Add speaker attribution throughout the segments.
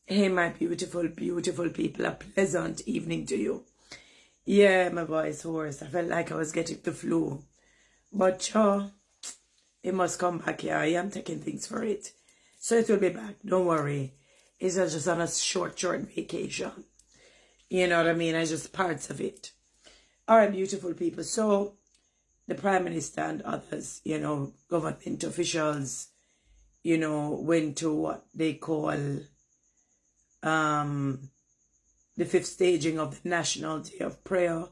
Speaker 1: Hey, my beautiful, beautiful people, a pleasant evening to you. Yeah, my voice hoarse. I felt like I was getting the flu. But sure, it must come back here. I am taking things for it. So it will be back. Don't worry. It's just on a short vacation. You know what I mean? It's just parts of it. All right, beautiful people. So the Prime Minister and others, government officials, went to what they call the 5th staging of the National Day of Prayer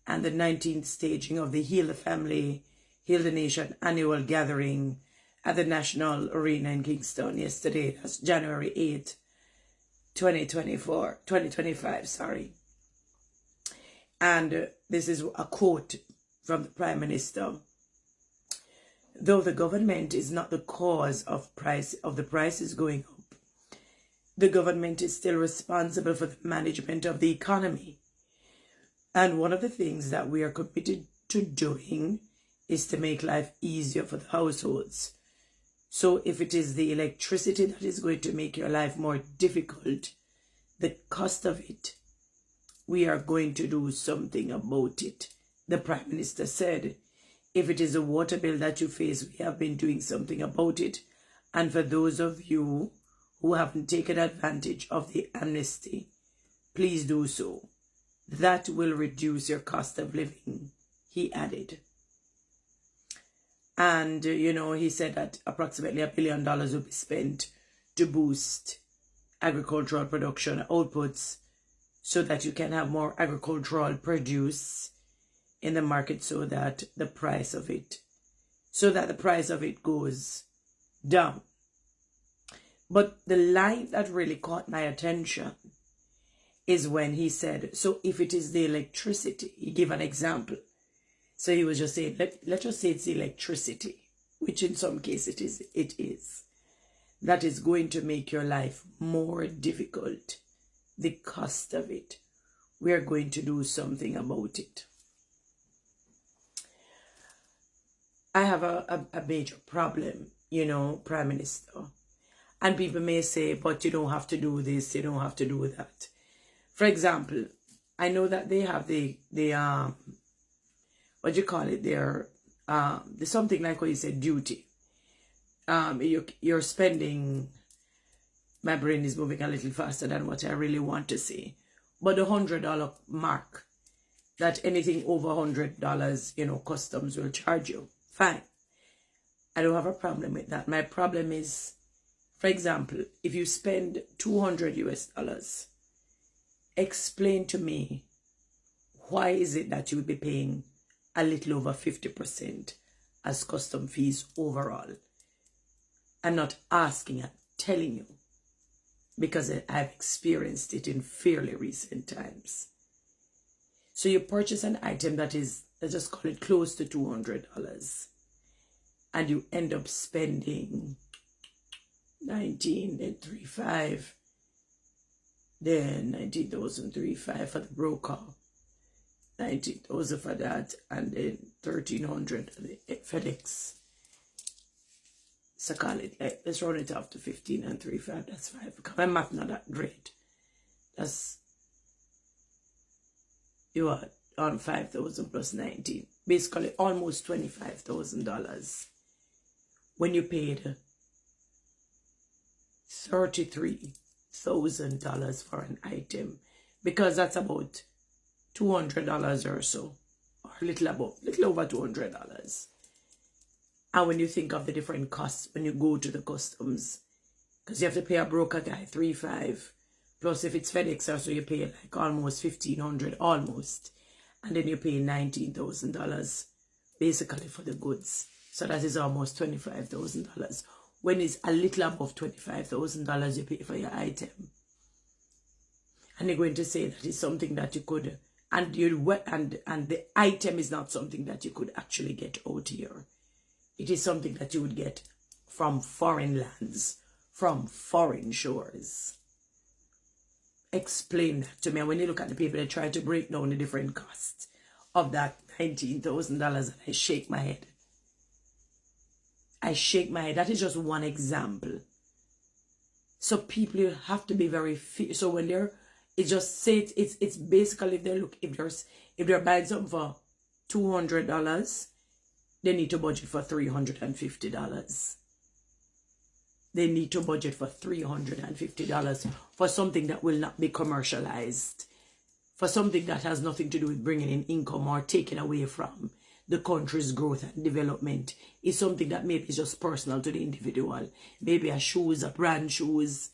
Speaker 1: and the 19th staging of the Heal the Family, Heal the Nation annual gathering at the National Arena in Kingston yesterday. That's January 8th, 2025, sorry. And this is a quote from the Prime Minister. Though the government is not the cause of the prices going up, the government is still responsible for the management of the economy. And one of the things that we are committed to doing is to make life easier for the households. So if it is the electricity that is going to make your life more difficult, the cost of it, we are going to do something about it. The Prime Minister said, if it is a water bill that you face, we have been doing something about it. And for those of you who haven't taken advantage of the amnesty, please do so. That will reduce your cost of living, he added. And, he said that approximately $1 billion will be spent to boost agricultural production outputs so that you can have more agricultural produce in the market so that the price of it goes down. But the line that really caught my attention is when he said, so if it is the electricity, he gave an example. So he was just saying, let's just say it's the electricity, which in some cases it is, that is going to make your life more difficult. The cost of it. We are going to do something about it. I have a major problem, Prime Minister. And people may say, but you don't have to do this, you don't have to do that. For example, I know that they have the what do you call it? There's something like what you said, duty. You're spending, my brain is moving a little faster than what I really want to say. But the $100 mark, that anything over $100, customs will charge you. Fine. I don't have a problem with that. My problem is, for example, if you spend $200, explain to me why is it that you would be paying a little over 50% as custom fees overall, and not asking and telling you, because I've experienced it in fairly recent times. So you purchase an item that is, let's just call it close to $200, and you end up spending $19,350, then $19,350 for the broker, $19,000 for that, and then $1,300 for the FedEx. So call it, let's run it off to $15,350. That's $5. Because my math not that great. That's, you are on $5,000 plus 19. Basically almost $25,000 when you paid $33,000 for an item, because that's about $200 or so, or a little over $200. And when you think of the different costs when you go to the customs, because you have to pay a broker guy $3,500, plus if it's FedEx or so, you pay like almost $1,500 almost, and then you pay $19,000 basically for the goods. So that is almost $25,000. When it's a little above $25,000 you pay for your item, and you're going to say that is something that you could, and the item is not something that you could actually get out here. It is something that you would get from foreign lands, from foreign shores. Explain that to me. And when you look at the people that try to break down the different costs of that $19,000, and I shake my head. I shake my head. That is just one example. So people have to be very so when they're, it just say it's basically, if they're buying something for $200, they need to budget for $350. They need to budget for $350 for something that will not be commercialized, for something that has nothing to do with bringing in income or taking away from the country's growth and development. Is something that maybe is just personal to the individual. Maybe a shoes, a brand shoes,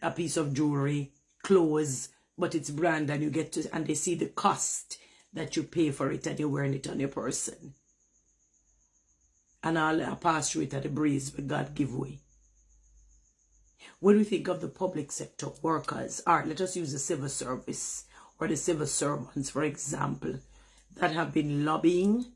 Speaker 1: a piece of jewelry, clothes, but it's brand, and you get to, and they see the cost that you pay for it, and you're wearing it on your person. And I'll pass through it at the breeze, but God give way. When we think of the public sector workers, all right, let us use the civil service or the civil servants, for example, that have been lobbying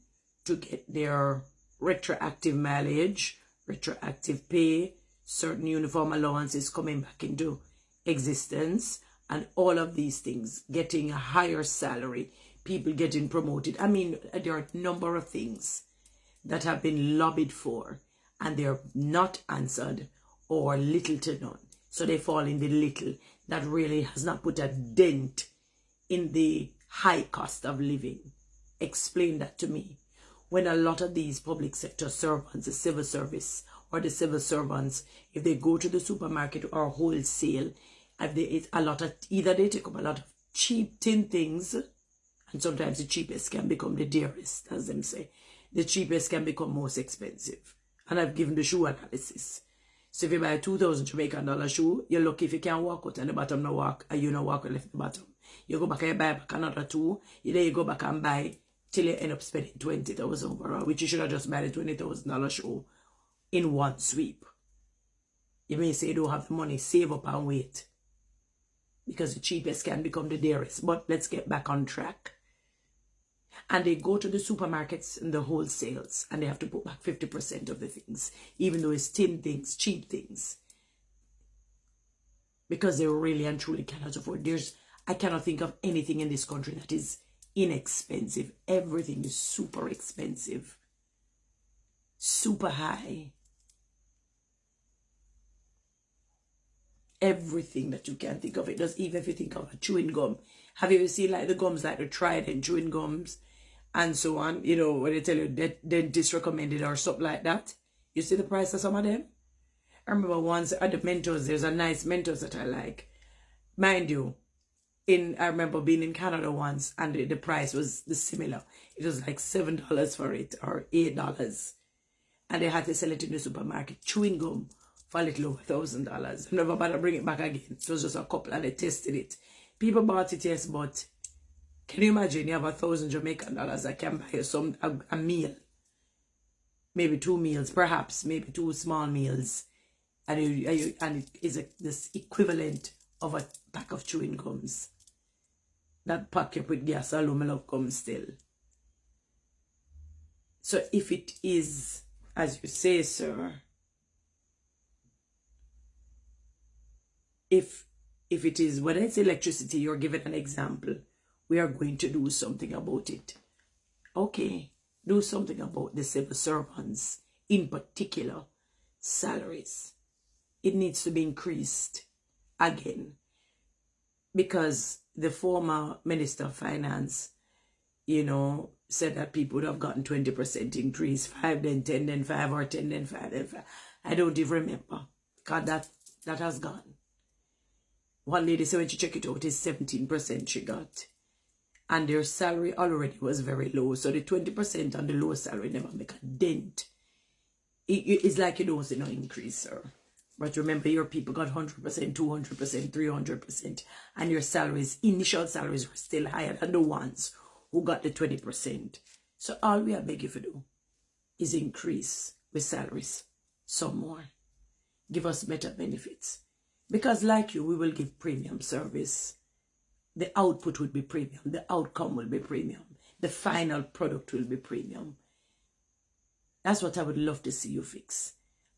Speaker 1: to get their retroactive mileage, retroactive pay, certain uniform allowances coming back into existence, and all of these things, getting a higher salary, people getting promoted. I mean, there are a number of things that have been lobbied for, and they're not answered, or little to none. So they fall in the little that really has not put a dent in the high cost of living. Explain that to me. When a lot of these public sector servants, the civil service or the civil servants, if they go to the supermarket or wholesale, if they eat a lot of, either they take up a lot of cheap tin things, and sometimes the cheapest can become the dearest, as them say. The cheapest can become most expensive. And I've given the shoe analysis. So if you buy a 2,000 Jamaican dollar shoe, you're lucky if you can't walk out and the bottom no walk, and you no walk and left the bottom. You go back and you buy back another two, then you go back and buy till you end up spending 20,000 overall, which you should have just bought a $20,000 shoe in one sweep. You may say you don't have the money, save up and wait, because the cheapest can become the dearest. But let's get back on track. And they go to the supermarkets and the wholesales, and they have to put back 50% of the things, even though it's tin things, cheap things, because they really and truly cannot afford. I cannot think of anything in this country that is inexpensive. Everything is super expensive, super high. Everything that you can think of. It does, even if you think of a chewing gum. Have you ever seen like the gums, like the Trident chewing gums and so on? You know, when they tell you dentist recommended or something like that. You see the price of some of them? I remember once at the Mentos, there's a nice Mentos that I like. Mind you, I remember being in Canada once, and the price was similar. It was like $7 for it, or $8. And they had to sell it in the supermarket. Chewing gum for a little over $1,000. I never bothered to bring it back again. It was just a couple, and they tested it. People bought it, yes, but can you imagine you have 1,000 Jamaican dollars that can buy you a meal? Maybe 2 meals, perhaps, maybe 2 small meals. And it is this equivalent of a pack of chewing gums. That pack you put gas, I love gum still. So if it is, as you say, sir, if it is, whether it's electricity, you're giving an example, we are going to do something about it. Okay, do something about the civil servants, in particular, salaries. It needs to be increased again, because the former Minister of Finance, you know, said that people would have gotten 20% increase, 5, then 10, then 5, or 10, then 5, then 5. I don't even remember, because that has gone. One lady said when she checked it out, it's 17% she got. And their salary already was very low. So the 20% on the low salary never make a dent. It's like you don't see no increase, sir. But remember, your people got 100%, 200%, 300%. And your salaries, initial salaries, were still higher than the ones who got the 20%. So all we are begging to do is increase with salaries some more. Give us better benefits. Because like you, we will give premium service. The output will be premium. The outcome will be premium. The final product will be premium. That's what I would love to see you fix.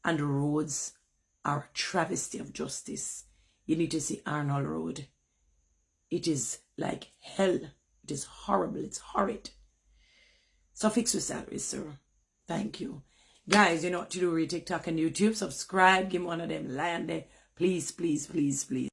Speaker 1: And the roads are a travesty of justice. You need to see Arnold Road. It is like hell. It is horrible. It's horrid. So fix your salaries, sir. Thank you. Guys, you know what to do. Read TikTok and YouTube. Subscribe. Give me one of them lion there. Please, please, please, please.